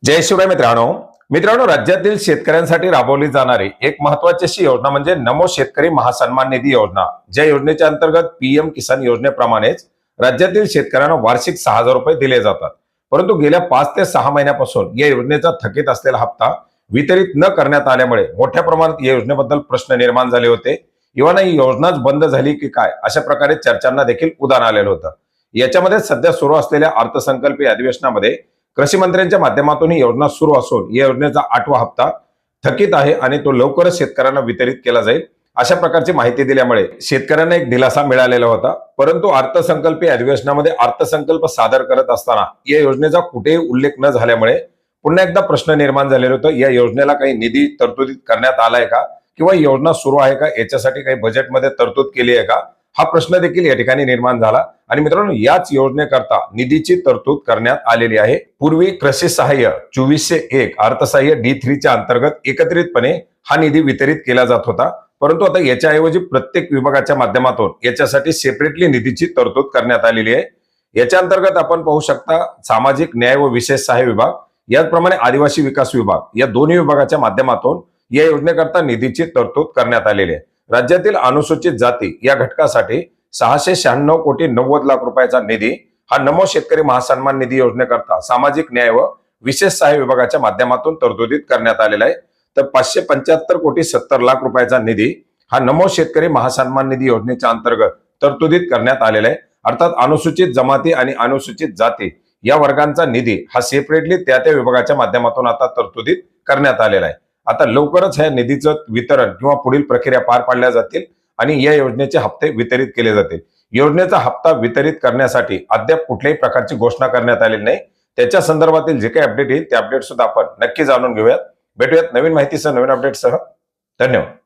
जय शिवराय मित्रांनो. राज्यातील शेतकऱ्यांसाठी राबवली जाणारी एक महत्वाची अशी योजना म्हणजे नमो शेतकरी महासन्मान निधी योजना. ज्या योजनेच्या अंतर्गत पीएम किसान योजनेप्रमाणेच राज्यातील शेतकऱ्यांना वार्षिक 6,000 रुपये दिले जातात. परंतु गेल्या 5 ते 6 महिन्यापासून या योजनेचा थकीत असलेला हप्ता वितरित न करण्यात आल्यामुळे मोठ्या प्रमाणात या योजनेबद्दल प्रश्न निर्माण झाले होते. इव्हन ही योजनाच बंद झाली की काय अशा प्रकारे चर्चांना देखील उधाण आलेलं होतं. याच्यामध्ये सध्या सुरू असलेल्या अर्थसंकल्पीय अधिवेशनामध्ये कृषी मंत्र्यांच्या माध्यमातून ही योजना सुरू असून या योजनेचा 8वा हप्ता थकीत आहे आणि तो लवकरच शेतकऱ्यांना वितरित केला जाईल अशा प्रकारची माहिती दिल्यामुळे शेतकऱ्यांना एक दिलासा मिळालेला होता. परंतु अर्थसंकल्पीय अधिवेशनामध्ये अर्थसंकल्प सादर करत असताना या योजनेचा कुठेही उल्लेख न झाल्यामुळे पुन्हा एकदा प्रश्न निर्माण झालेला होता. या योजनेला काही निधी तरतुदीत करण्यात आलाय का किंवा योजना सुरू आहे का, याच्यासाठी काही बजेटमध्ये तरतूद केली आहे का, हा प्रश्न देखील या ठिकाणी निर्माण झाला. आणि मित्रांनो, याच योजनेकरता निधीची तरतूद करण्यात आलेली आहे. पूर्वी कृषी सहाय्य 2401 अर्थसहाय्य D3 च्या अंतर्गत एकत्रितपणे हा निधी वितरित केला जात होता. परंतु आता याच्याऐवजी प्रत्येक विभागाच्या माध्यमातून याच्यासाठी सेपरेटली निधीची तरतूद करण्यात आलेली आहे. याच्या अंतर्गत आपण पाहू शकता सामाजिक न्याय व विशेष सहाय्य विभाग, याचप्रमाणे आदिवासी विकास विभाग, या दोन्ही विभागाच्या माध्यमातून या योजनेकरता निधीची तरतूद करण्यात आलेली आहे. राज्यातील अनुसूचित जाती या घटकासाठी 696 कोटी 90 लाख रुपयाचा निधी हा नमो शेतकरी महासन्मान निधी योजनेकरता सामाजिक न्याय व विशेष सहाय्य विभागाच्या माध्यमातून तरतुदीत करण्यात आलेला आहे. तर 575 कोटी 70 लाख रुपयाचा निधी हा नमो शेतकरी महासन्मान निधी योजनेच्या अंतर्गत तरतुदीत करण्यात आलेला आहे. अर्थात अनुसूचित जमाती आणि अनुसूचित जाती या वर्गांचा निधी हा सेपरेटली त्या विभागाच्या माध्यमातून आता तरतुदीत करण्यात आलेला आहे. आता लवकरच ह्या निधीचं वितरण किंवा पुढील प्रक्रिया पार पाडल्या जातील आणि या योजनेचे हप्ते वितरित केले जातील. योजनेचा हप्ता वितरित करण्यासाठी अद्याप कुठल्याही प्रकारची घोषणा करण्यात आलेली नाही. त्याच्या संदर्भातील जे काही अपडेट येईल ते अपडेट सुद्धा आपण नक्की जाणून घेऊयात. भेटूयात नवीन माहितीसह, नवीन अपडेटसह. धन्यवाद.